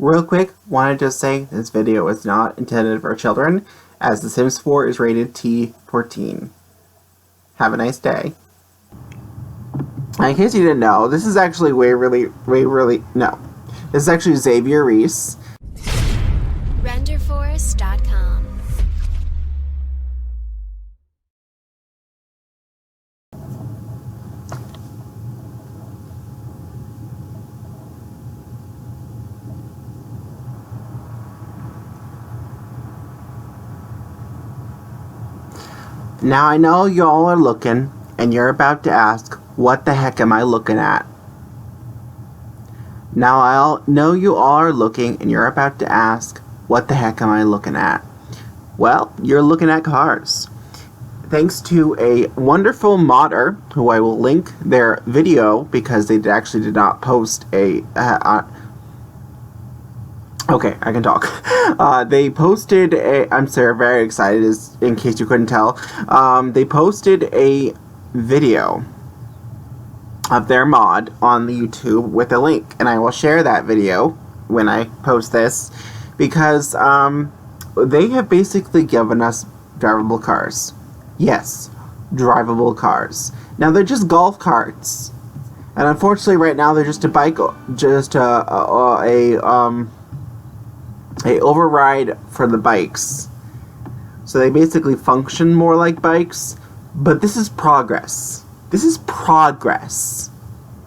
Real quick, want to just say this video is not intended for children, as The Sims 4 is rated T14. Have a nice day. In case you didn't know, this is actually no. This is actually Xavier Reese. RenderForest.com. Now I know y'all are looking, and you're about to ask, what the heck am I looking at? Now I know you all are looking, and you're about to ask, what the heck am I looking at? Well, you're looking at cars. Thanks to a wonderful modder, who I will link their video, because they actually did not post a... Okay, I can talk. They posted a... I'm sorry, very excited, in case you couldn't tell. They posted a video of their mod on the YouTube with a link. And I will share that video when I post this. Because they have basically given us drivable cars. Yes, drivable cars. Now, they're just golf carts. And unfortunately, right now, they're just a bike... Just a override for the bikes. So they basically function more like bikes, but this is progress. This is progress.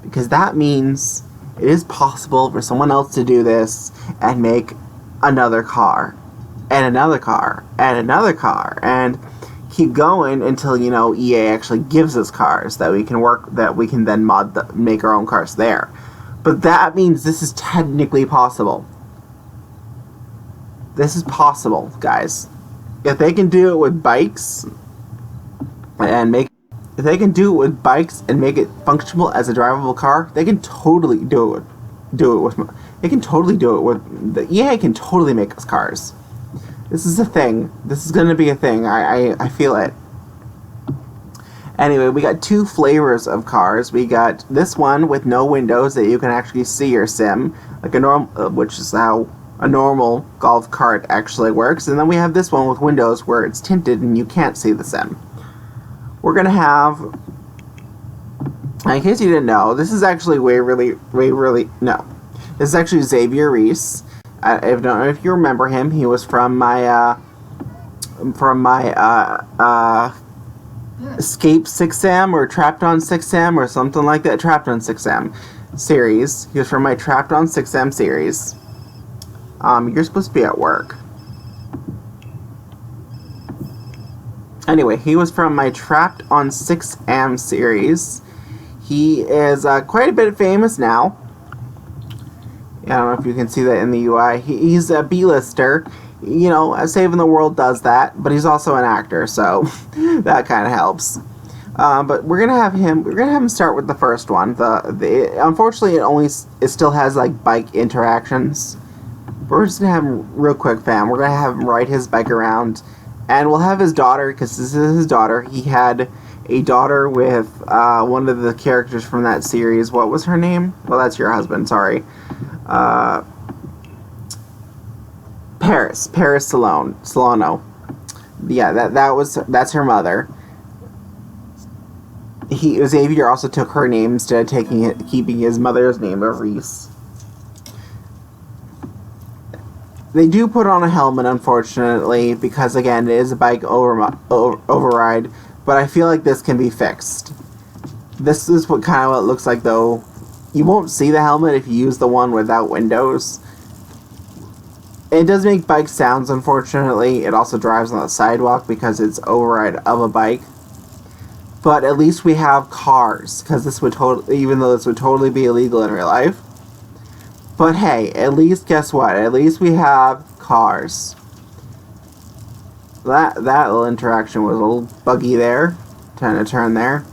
Because that means it is possible for someone else to do this and make another car, and another car, and another car, and keep going until, you know, EA actually gives us cars that we can then make our own cars there. But that means this is technically possible. This is possible, guys. If they can do it with bikes and make it functional as a drivable car, they can totally do it with the EA can totally make us cars. This is a thing. This is going to be a thing. I feel it. Anyway, we got two flavors of cars. We got this one with no windows that you can actually see your sim, like a normal, which is how a normal golf cart actually works. And then we have this one with windows where it's tinted and you can't see the sim. We're gonna have, in case you didn't know, this is actually this is actually Xavier Reese. I don't know if you remember him. He was from my Escape 6M or Trapped on 6M or something like that. Trapped on 6M series. He was from my Trapped on 6M series. You're supposed to be at work. Anyway, he was from my Trapped on 6M series. He is quite a bit famous now. I don't know if you can see that in the UI. He's a B-lister. You know, Saving the World does that, but he's also an actor, so that kind of helps. But we're gonna have him start with the first one. Unfortunately, it still has like bike interactions. We're just gonna have him real quick, fam. We're gonna have him ride his bike around, and we'll have his daughter, because this is his daughter. He had a daughter with one of the characters from that series. What was her name? Well, that's your husband. Sorry, Paris Solano. Yeah, that's her mother. Xavier also took her name instead of keeping his mother's name of Reese. They do put on a helmet, unfortunately, because, again, it is a bike override, but I feel like this can be fixed. This is what it looks like, though. You won't see the helmet if you use the one without windows. It does make bike sounds, unfortunately. It also drives on the sidewalk because it's override of a bike. But at least we have cars, because even though this would totally be illegal in real life. But hey, at least, guess what? At least we have cars. That little interaction was a little buggy there. Trying to turn there.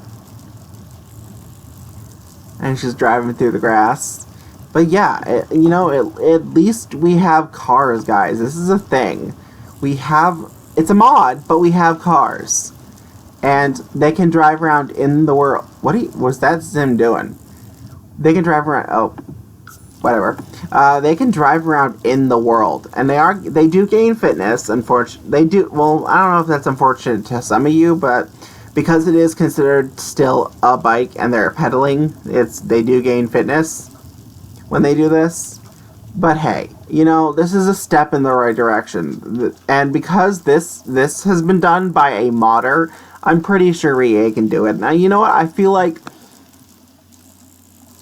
And she's driving through the grass. But yeah, at least we have cars, guys. This is a thing. It's a mod, but we have cars. And they can drive around in the world. Was that Sim doing? They can drive around. Oh. whatever. They can drive around in the world, and they do gain fitness. Unfortunately, they do. Well, I don't know if that's unfortunate to some of you, but because it is considered still a bike and they're pedaling, they do gain fitness when they do this. But hey, you know, this is a step in the right direction, and because this has been done by a modder, I'm pretty sure EA can do it. Now, you know what? I feel like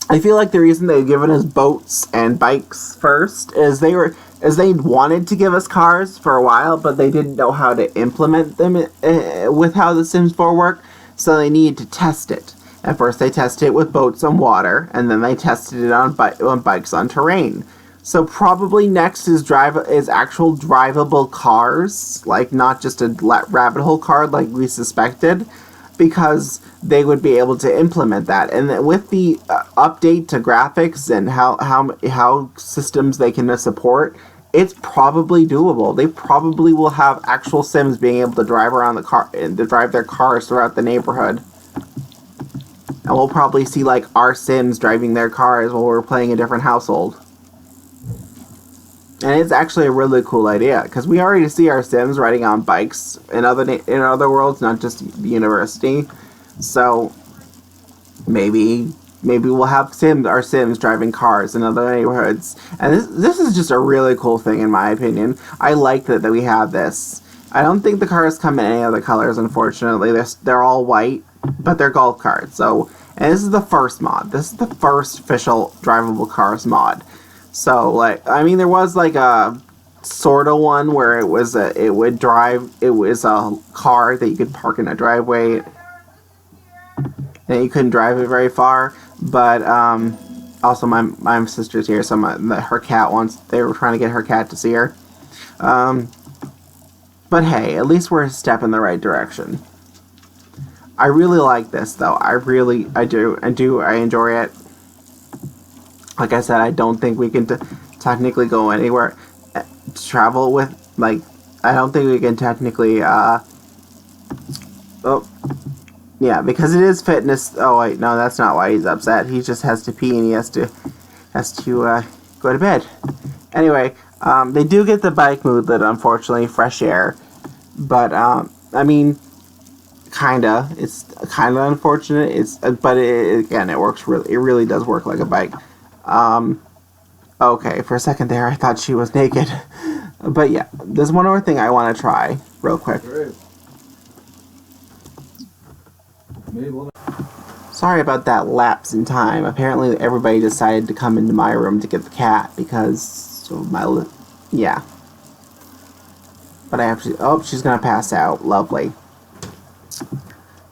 the reason they've given us boats and bikes first is they wanted to give us cars for a while, but they didn't know how to implement them with how the Sims 4 work, so they needed to test it. At first, they tested it with boats on water, and then they tested it on bikes on terrain. So probably next is actual drivable cars, like not just a rabbit hole car like we suspected, because they would be able to implement that. And then with the update to graphics and how systems they can support, it's probably doable. They probably will have actual Sims being able to drive around the car and to drive their cars throughout the neighborhood. And we'll probably see like our Sims driving their cars while we're playing a different household. And it's actually a really cool idea, because we already see our Sims riding on bikes in other worlds, not just the university. So maybe we'll have our Sims driving cars in other neighborhoods. And this is just a really cool thing, in my opinion. I like that we have this. I don't think the cars come in any other colors, unfortunately. They're all white, but they're golf carts. And this is the first mod. This is the first official drivable cars mod. So, like, I mean, there was like a sorta one where it was a car that you could park in a driveway, and you couldn't drive it very far. But also my sister's here, so her cat they were trying to get her cat to see her. But hey, at least we're a step in the right direction. I really like this, though. I enjoy it. Like I said, I don't think we can technically go anywhere to travel with, like, I don't think we can technically, yeah, because it is fitness. Oh, wait, no, that's not why he's upset. He just has to pee and he has to go to bed. Anyway, they do get the bike moodlet, unfortunately, fresh air. But, I mean, kinda. It's kinda unfortunate. But again, it really does work like a bike. Okay, for a second there, I thought she was naked. But yeah, there's one more thing I want to try, real quick. Sorry about that lapse in time. Apparently everybody decided to come into my room to get the cat because of yeah. But I have to... Oh, she's gonna pass out. Lovely.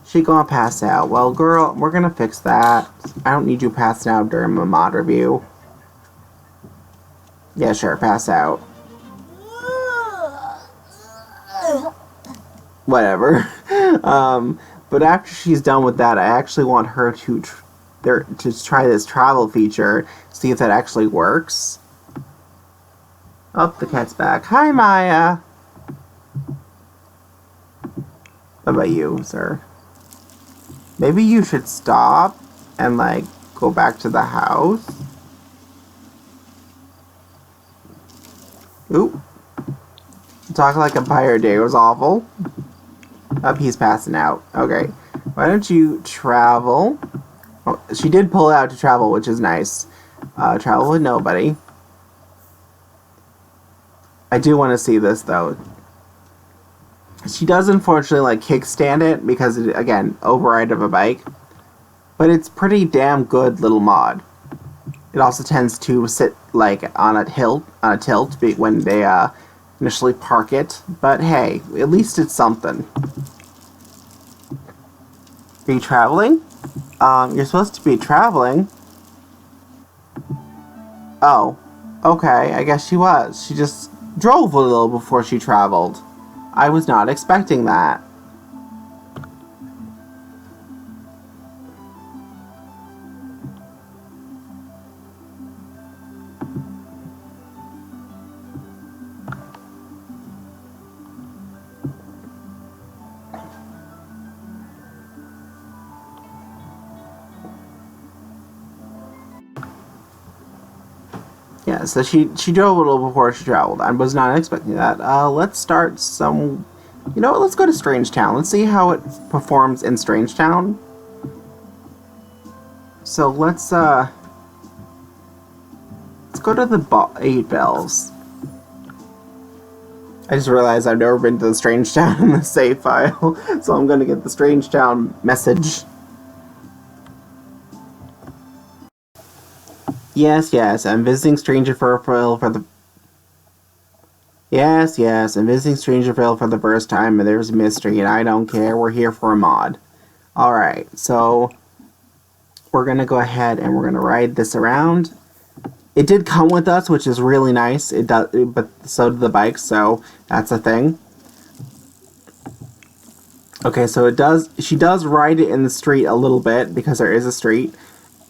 She gonna pass out. Well, girl, we're gonna fix that. I don't need you passing out during my mod review. Yeah, sure, pass out. Whatever. But after she's done with that, I actually want her to try this travel feature, see if that actually works. Oh, the cat's back. Hi, Maya. What about you, sir? Maybe you should stop and, like, go back to the house. Oop. Talking like a pirate day was awful. Oh, he's passing out. Okay. Why don't you travel? Oh, she did pull out to travel, which is nice. Travel with nobody. I do want to see this, though. She does, unfortunately, like, kickstand it because, again, override of a bike. But it's pretty damn good little mod. It also tends to sit, like, on a tilt when they, initially park it. But, hey, at least it's something. Are you traveling? You're supposed to be traveling. Oh. Okay, I guess she was. She just drove a little before she traveled. I was not expecting that. Yeah, so she drove a little before she traveled. I was not expecting that. Let's start some... You know what, let's go to Strangetown. Let's see how it performs in Strangetown. So let's go to the 8 Bells. I just realized I've never been to the Strangetown in the save file, so I'm gonna get the Strangetown message. Yes, I'm visiting Strangerville for the... Yes, I'm visiting Strangerville for the first time, and there's a mystery, and I don't care. We're here for a mod. Alright, so... We're gonna go ahead and we're gonna ride this around. It did come with us, which is really nice. It does, but so did the bike, so that's a thing. Okay, so it does. She does ride it in the street a little bit because there is a street,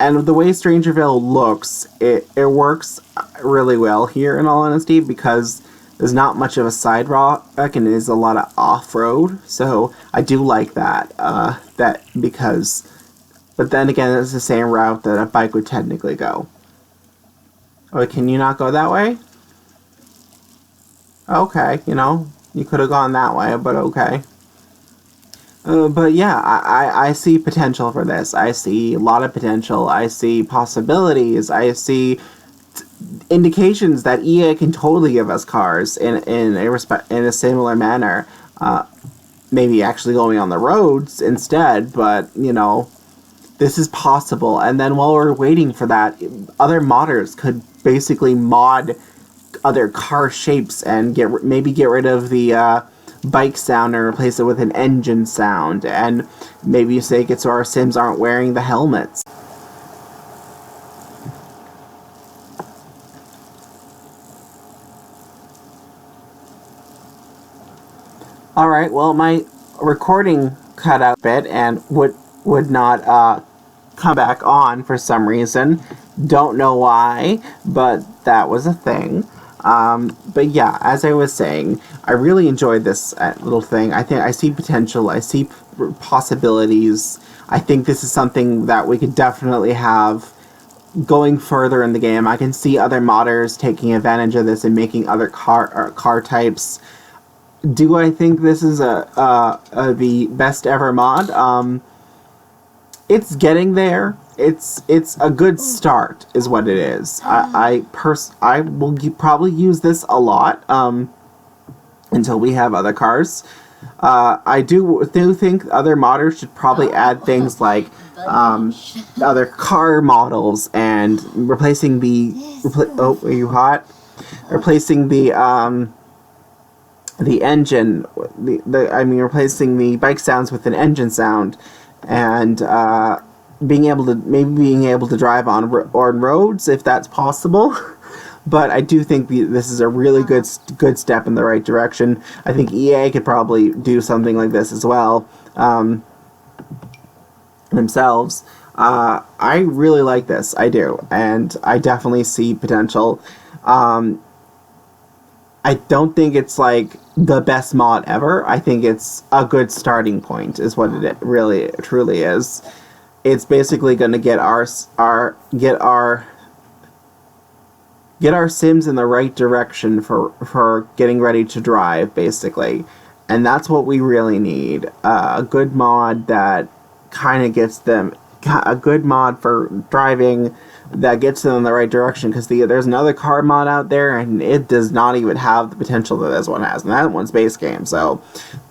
and the way Strangerville looks, it works really well here. In all honesty, because there's not much of a sidewalk and it is a lot of off-road, so I do like that. But then again, it's the same route that a bike would technically go. Oh, can you not go that way? Okay, you know, you could have gone that way, but okay. But yeah, I see potential for this. I see a lot of potential. I see possibilities. I see indications that EA can totally give us cars in a similar manner. Maybe actually going on the roads instead, but you know, this is possible. And then while we're waiting for that, other modders could basically mod other car shapes and maybe get rid of the bike sound and replace it with an engine sound, and maybe make it so our Sims aren't wearing the helmets. Alright, well, my recording cut out a bit and would not come back on for some reason. Don't know why, but that was a thing. But yeah, as I was saying, I really enjoyed this little thing. I think I see potential. I see possibilities. I think this is something that we could definitely have going further in the game. I can see other modders taking advantage of this and making other car types. Do I think this is the best ever mod? It's getting there. It's a good start, is what it is. I will probably use this a lot until we have other cars. I do think other modders should probably add things like other car models and replacing the oh, are you hot? Replacing the engine, replacing the bike sounds with an engine sound, and being able to drive on roads if that's possible. But I do think this is a really good step in the right direction. I think EA could probably do something like this as well themselves. I really like this. I do, and I definitely see potential. I don't think it's like the best mod ever. I think it's a good starting point, is what it really truly is. It's basically going to get our Sims in the right direction for getting ready to drive, basically. And that's what we really need. A good mod that kind of gets them... A good mod for driving that gets them in the right direction, because there's another car mod out there, and it does not even have the potential that this one has, and that one's base game. So,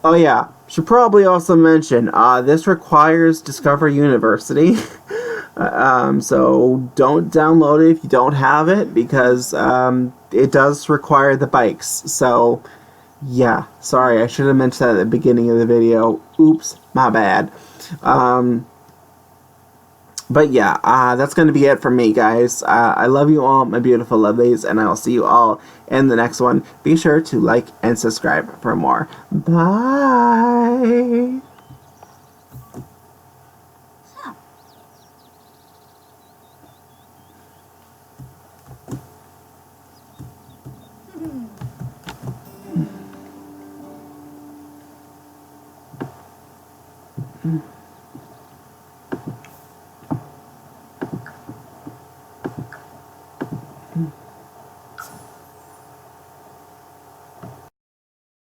oh yeah, should probably also mention, this requires Discover University, so don't download it if you don't have it, because it does require the bikes. So, yeah, sorry, I should have mentioned that at the beginning of the video. Oops, my bad. But yeah, that's going to be it from me, guys. I love you all, my beautiful lovelies, and I'll see you all in the next one. Be sure to like and subscribe for more. Bye!